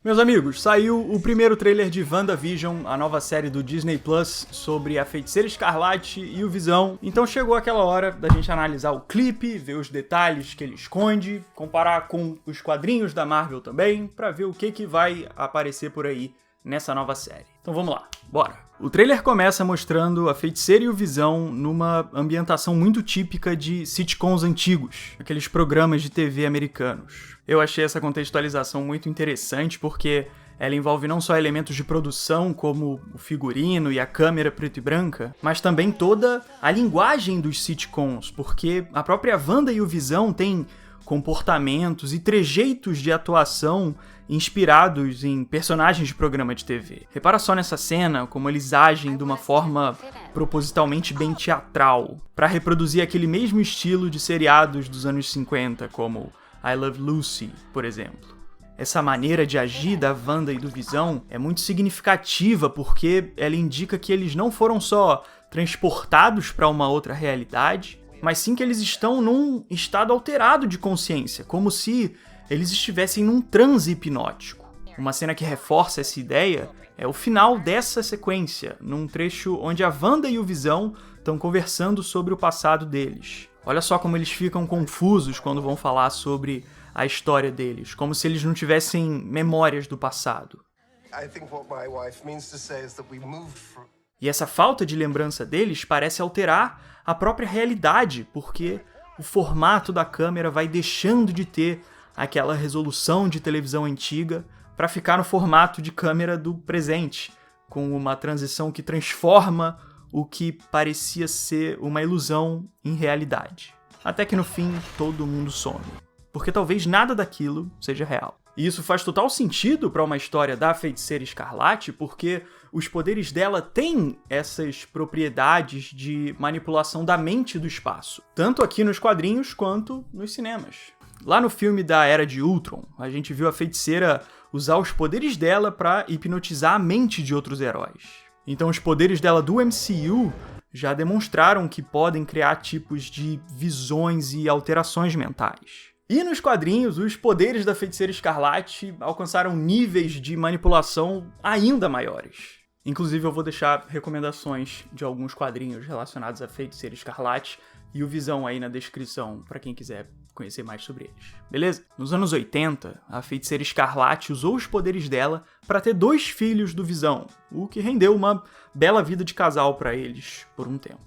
Meus amigos, saiu o primeiro trailer de WandaVision, a nova série do Disney Plus sobre a Feiticeira Escarlate e o Visão. Então chegou aquela hora da gente analisar o clipe, ver os detalhes que ele esconde, comparar com os quadrinhos da Marvel também, pra ver o que vai aparecer por aí nessa nova série. Então vamos lá, bora! O trailer começa mostrando a Feiticeira e o Visão numa ambientação muito típica de sitcoms antigos, aqueles programas de TV americanos. Eu achei essa contextualização muito interessante porque ela envolve não só elementos de produção, como o figurino e a câmera preto e branca, mas também toda a linguagem dos sitcoms, porque a própria Wanda e o Visão têm comportamentos e trejeitos de atuação inspirados em personagens de programa de TV. Repara só nessa cena como eles agem de uma forma propositalmente bem teatral, para reproduzir aquele mesmo estilo de seriados dos anos 50, como I Love Lucy, por exemplo. Essa maneira de agir da Wanda e do Visão é muito significativa porque ela indica que eles não foram só transportados para uma outra realidade, mas sim que eles estão num estado alterado de consciência, como se eles estivessem num transe hipnótico. Uma cena que reforça essa ideia é o final dessa sequência, num trecho onde a Wanda e o Visão estão conversando sobre o passado deles. Olha só como eles ficam confusos quando vão falar sobre a história deles, como se eles não tivessem memórias do passado. E essa falta de lembrança deles parece alterar a própria realidade, porque o formato da câmera vai deixando de ter aquela resolução de televisão antiga para ficar no formato de câmera do presente, com uma transição que transforma o que parecia ser uma ilusão em realidade. Até que no fim todo mundo some, porque talvez nada daquilo seja real. E isso faz total sentido para uma história da Feiticeira Escarlate, porque os poderes dela têm essas propriedades de manipulação da mente do espaço, tanto aqui nos quadrinhos quanto nos cinemas. Lá no filme da Era de Ultron, a gente viu a Feiticeira usar os poderes dela para hipnotizar a mente de outros heróis. Então os poderes dela do MCU já demonstraram que podem criar tipos de visões e alterações mentais. E nos quadrinhos, os poderes da Feiticeira Escarlate alcançaram níveis de manipulação ainda maiores. Inclusive eu vou deixar recomendações de alguns quadrinhos relacionados à Feiticeira Escarlate e o Visão aí na descrição para quem quiser conhecer mais sobre eles, beleza? Nos anos 80, a Feiticeira Escarlate usou os poderes dela para ter 2 filhos do Visão, o que rendeu uma bela vida de casal para eles por um tempo.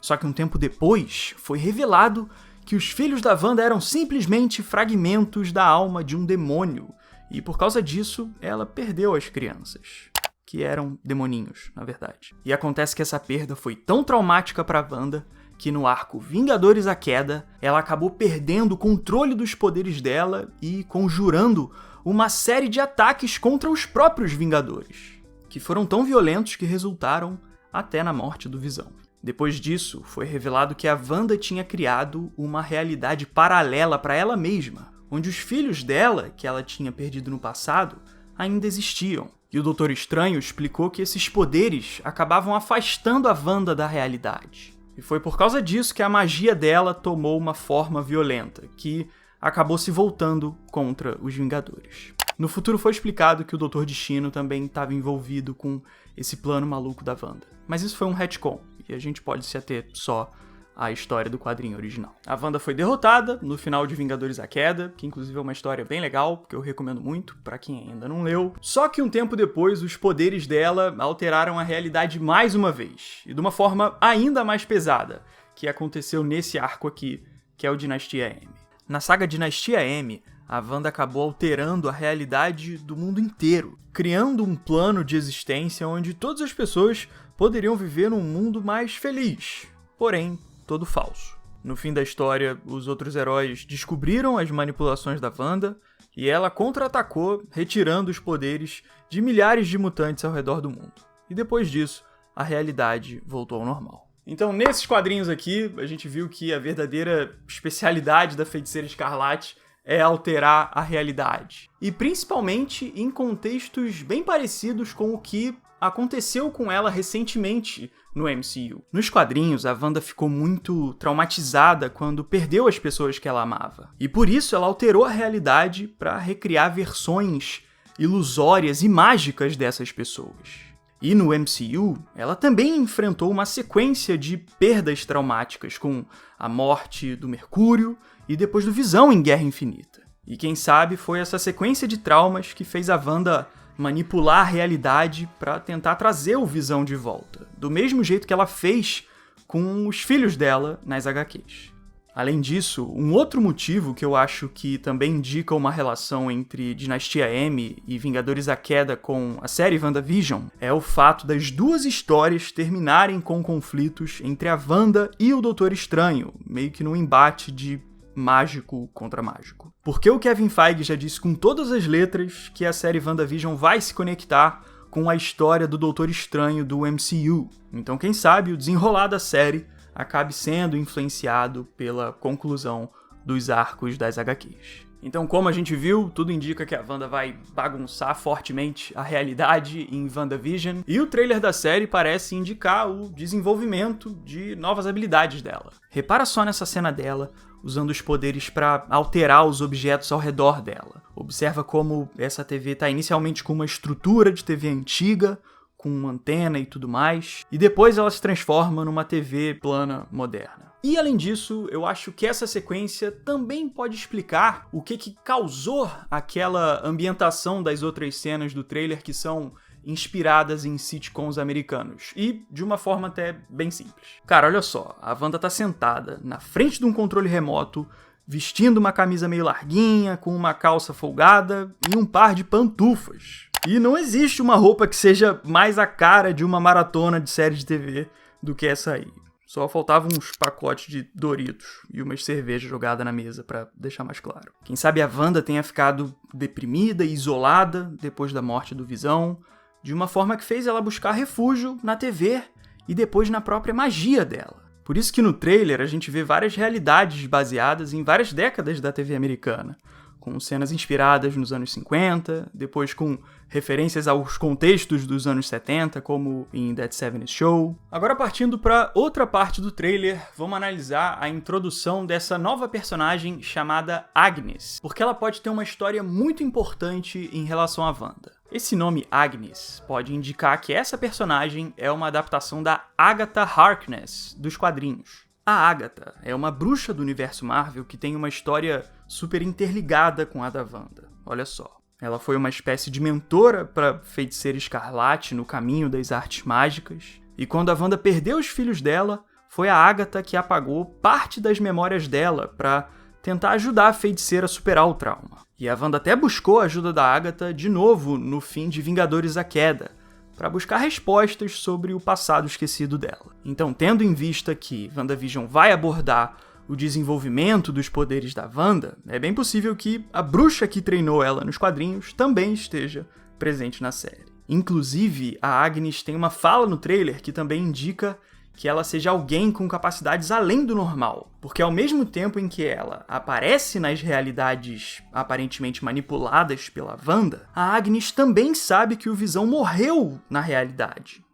Só que um tempo depois, foi revelado que os filhos da Wanda eram simplesmente fragmentos da alma de um demônio, e por causa disso, ela perdeu as crianças, que eram demoninhos, na verdade. E acontece que essa perda foi tão traumática para Wanda que no arco Vingadores A Queda, ela acabou perdendo o controle dos poderes dela e conjurando uma série de ataques contra os próprios Vingadores, que foram tão violentos que resultaram até na morte do Visão. Depois disso, foi revelado que a Wanda tinha criado uma realidade paralela para ela mesma, onde os filhos dela, que ela tinha perdido no passado, ainda existiam. E o Doutor Estranho explicou que esses poderes acabavam afastando a Wanda da realidade. E foi por causa disso que a magia dela tomou uma forma violenta, que acabou se voltando contra os Vingadores. No futuro foi explicado que o Doutor Destino também estava envolvido com esse plano maluco da Wanda. Mas isso foi um retcon, e a gente pode se ater só à história do quadrinho original. A Wanda foi derrotada no final de Vingadores A Queda, que inclusive é uma história bem legal, que eu recomendo muito pra quem ainda não leu. Só que um tempo depois, os poderes dela alteraram a realidade mais uma vez, e de uma forma ainda mais pesada, que aconteceu nesse arco aqui, que é o Dinastia M. Na saga Dinastia M, a Wanda acabou alterando a realidade do mundo inteiro, criando um plano de existência onde todas as pessoas poderiam viver num mundo mais feliz, porém todo falso. No fim da história, os outros heróis descobriram as manipulações da Wanda e ela contra-atacou, retirando os poderes de milhares de mutantes ao redor do mundo. E depois disso, a realidade voltou ao normal. Então, nesses quadrinhos aqui, a gente viu que a verdadeira especialidade da Feiticeira Escarlate é alterar a realidade. E principalmente em contextos bem parecidos com o que aconteceu com ela recentemente no MCU. Nos quadrinhos, a Wanda ficou muito traumatizada quando perdeu as pessoas que ela amava. E por isso ela alterou a realidade para recriar versões ilusórias e mágicas dessas pessoas. E no MCU, ela também enfrentou uma sequência de perdas traumáticas, com a morte do Mercúrio e depois do Visão em Guerra Infinita. E quem sabe foi essa sequência de traumas que fez a Wanda manipular a realidade para tentar trazer o Visão de volta, do mesmo jeito que ela fez com os filhos dela nas HQs. Além disso, um outro motivo que eu acho que também indica uma relação entre Dinastia M e Vingadores à Queda com a série WandaVision é o fato das duas histórias terminarem com conflitos entre a Wanda e o Doutor Estranho, meio que num embate de mágico contra mágico. Porque o Kevin Feige já disse com todas as letras que a série WandaVision vai se conectar com a história do Doutor Estranho do MCU. Então, quem sabe, o desenrolar da série acabe sendo influenciado pela conclusão dos arcos das HQs. Então, como a gente viu, tudo indica que a Wanda vai bagunçar fortemente a realidade em WandaVision, e o trailer da série parece indicar o desenvolvimento de novas habilidades dela. Repara só nessa cena dela, usando os poderes para alterar os objetos ao redor dela. Observa como essa TV está inicialmente com uma estrutura de TV antiga, com uma antena e tudo mais, e depois ela se transforma numa TV plana moderna. E além disso, eu acho que essa sequência também pode explicar o que causou aquela ambientação das outras cenas do trailer que são inspiradas em sitcoms americanos, e de uma forma até bem simples. Cara, olha só, a Wanda tá sentada na frente de um controle remoto, vestindo uma camisa meio larguinha, com uma calça folgada e um par de pantufas. E não existe uma roupa que seja mais a cara de uma maratona de série de TV do que essa aí. Só faltavam uns pacotes de Doritos e umas cervejas jogadas na mesa pra deixar mais claro. Quem sabe a Wanda tenha ficado deprimida e isolada depois da morte do Visão, de uma forma que fez ela buscar refúgio na TV e depois na própria magia dela. Por isso que no trailer a gente vê várias realidades baseadas em várias décadas da TV americana, com cenas inspiradas nos anos 50, depois com referências aos contextos dos anos 70, como em That 70's Show. Agora, partindo para outra parte do trailer, vamos analisar a introdução dessa nova personagem chamada Agnes, porque ela pode ter uma história muito importante em relação à Wanda. Esse nome Agnes pode indicar que essa personagem é uma adaptação da Agatha Harkness, dos quadrinhos. A Agatha é uma bruxa do universo Marvel que tem uma história super interligada com a da Wanda. Olha só. Ela foi uma espécie de mentora para Feiticeira Escarlate no caminho das artes mágicas. E quando a Wanda perdeu os filhos dela, foi a Agatha que apagou parte das memórias dela para tentar ajudar a Feiticeira a superar o trauma. E a Wanda até buscou a ajuda da Agatha de novo no fim de Vingadores à Queda, para buscar respostas sobre o passado esquecido dela. Então, tendo em vista que WandaVision vai abordar o desenvolvimento dos poderes da Wanda, é bem possível que a bruxa que treinou ela nos quadrinhos também esteja presente na série. Inclusive, a Agnes tem uma fala no trailer que também indica que ela seja alguém com capacidades além do normal, porque ao mesmo tempo em que ela aparece nas realidades aparentemente manipuladas pela Wanda, a Agnes também sabe que o Visão morreu na realidade.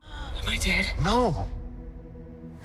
Am I dead? No.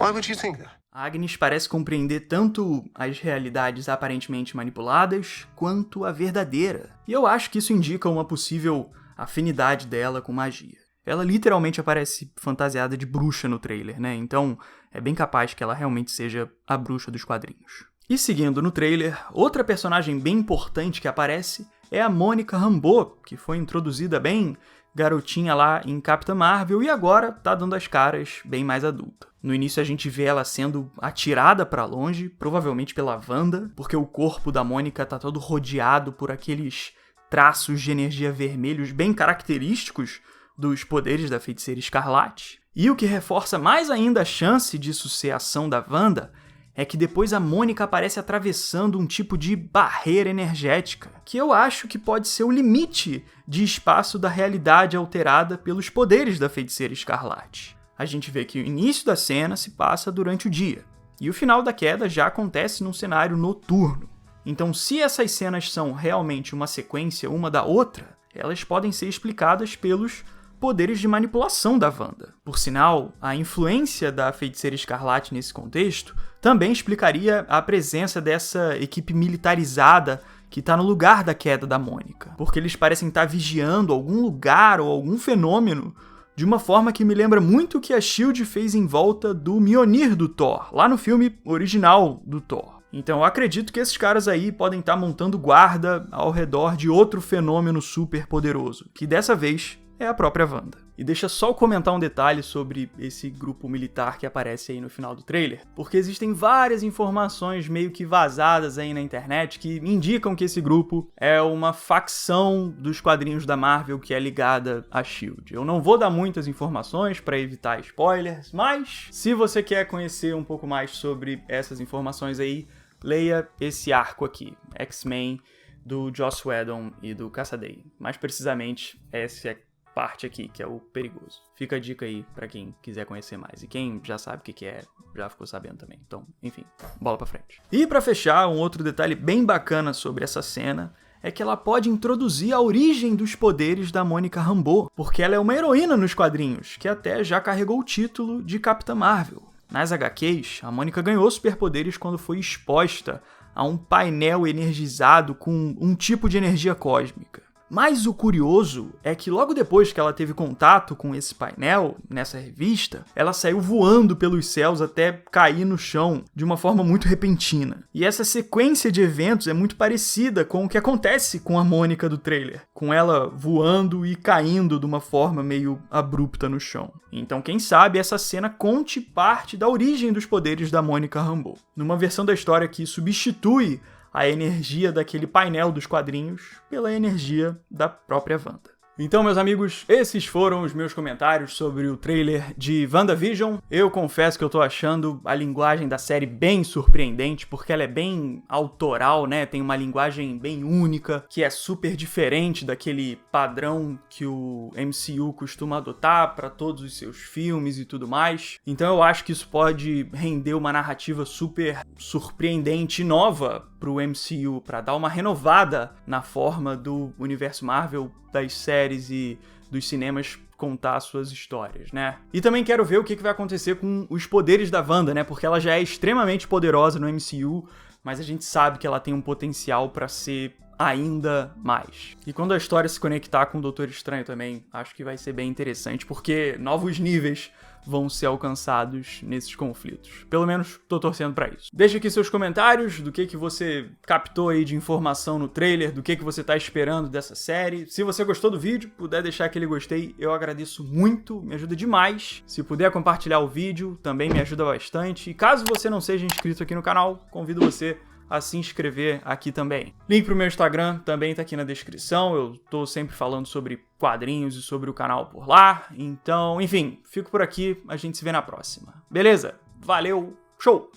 Why would you think that? A Agnes parece compreender tanto as realidades aparentemente manipuladas quanto a verdadeira, e eu acho que isso indica uma possível afinidade dela com magia. Ela literalmente aparece fantasiada de bruxa no trailer, né? Então é bem capaz que ela realmente seja a bruxa dos quadrinhos. E seguindo no trailer, outra personagem bem importante que aparece é a Monica Rambeau, que foi introduzida bem garotinha lá em Capitã Marvel e agora tá dando as caras bem mais adulta. No início a gente vê ela sendo atirada pra longe, provavelmente pela Wanda, porque o corpo da Monica tá todo rodeado por aqueles traços de energia vermelhos bem característicos dos poderes da Feiticeira Escarlate. E o que reforça mais ainda a chance disso ser ação da Wanda é que depois a Mônica aparece atravessando um tipo de barreira energética, que eu acho que pode ser o limite de espaço da realidade alterada pelos poderes da Feiticeira Escarlate. A gente vê que o início da cena se passa durante o dia, e o final da queda já acontece num cenário noturno. Então, se essas cenas são realmente uma sequência uma da outra, elas podem ser explicadas pelos poderes de manipulação da Wanda. Por sinal, a influência da Feiticeira Escarlate nesse contexto também explicaria a presença dessa equipe militarizada que tá no lugar da queda da Mônica, porque eles parecem estar vigiando algum lugar ou algum fenômeno de uma forma que me lembra muito o que a S.H.I.E.L.D. fez em volta do Mjolnir do Thor, lá no filme original do Thor. Então eu acredito que esses caras aí podem estar montando guarda ao redor de outro fenômeno super poderoso, que dessa vez é a própria Wanda. E deixa só eu comentar um detalhe sobre esse grupo militar que aparece aí no final do trailer, porque existem várias informações meio que vazadas aí na internet que indicam que esse grupo é uma facção dos quadrinhos da Marvel que é ligada à S.H.I.E.L.D. Eu não vou dar muitas informações para evitar spoilers, mas se você quer conhecer um pouco mais sobre essas informações aí, leia esse arco aqui, X-Men, do Joss Whedon e do Cassaday. Mais precisamente, essa parte aqui, que é o perigoso. Fica a dica aí pra quem quiser conhecer mais. E quem já sabe o que é, já ficou sabendo também. Então, enfim, bola pra frente. E pra fechar, um outro detalhe bem bacana sobre essa cena é que ela pode introduzir a origem dos poderes da Monica Rambeau, porque ela é uma heroína nos quadrinhos, que até já carregou o título de Capitã Marvel. Nas HQs, a Mônica ganhou superpoderes quando foi exposta a um painel energizado com um tipo de energia cósmica. Mas o curioso é que logo depois que ela teve contato com esse painel, nessa revista, ela saiu voando pelos céus até cair no chão de uma forma muito repentina. E essa sequência de eventos é muito parecida com o que acontece com a Mônica do trailer, com ela voando e caindo de uma forma meio abrupta no chão. Então, quem sabe essa cena conte parte da origem dos poderes da Monica Rambeau, numa versão da história que substitui a energia daquele painel dos quadrinhos pela energia da própria Wanda. Então, meus amigos, esses foram os meus comentários sobre o trailer de WandaVision. Eu confesso que eu tô achando a linguagem da série bem surpreendente, porque ela é bem autoral, né? Tem uma linguagem bem única, que é super diferente daquele padrão que o MCU costuma adotar para todos os seus filmes e tudo mais. Então eu acho que isso pode render uma narrativa super surpreendente e nova pro MCU, para dar uma renovada na forma do universo Marvel, das séries e dos cinemas contar suas histórias, né? E também quero ver o que vai acontecer com os poderes da Wanda, né? Porque ela já é extremamente poderosa no MCU, mas a gente sabe que ela tem um potencial para ser ainda mais. E quando a história se conectar com o Doutor Estranho também, acho que vai ser bem interessante, porque novos níveis vão ser alcançados nesses conflitos. Pelo menos tô torcendo pra isso. Deixa aqui seus comentários do que você captou aí de informação no trailer, do que você tá esperando dessa série. Se você gostou do vídeo, puder deixar aquele gostei, eu agradeço muito, me ajuda demais. Se puder compartilhar o vídeo, também me ajuda bastante. E caso você não seja inscrito aqui no canal, convido você a se inscrever aqui também. Link pro meu Instagram também tá aqui na descrição, eu tô sempre falando sobre quadrinhos e sobre o canal por lá, então, enfim, fico por aqui, a gente se vê na próxima. Beleza? Valeu, show!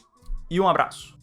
E um abraço!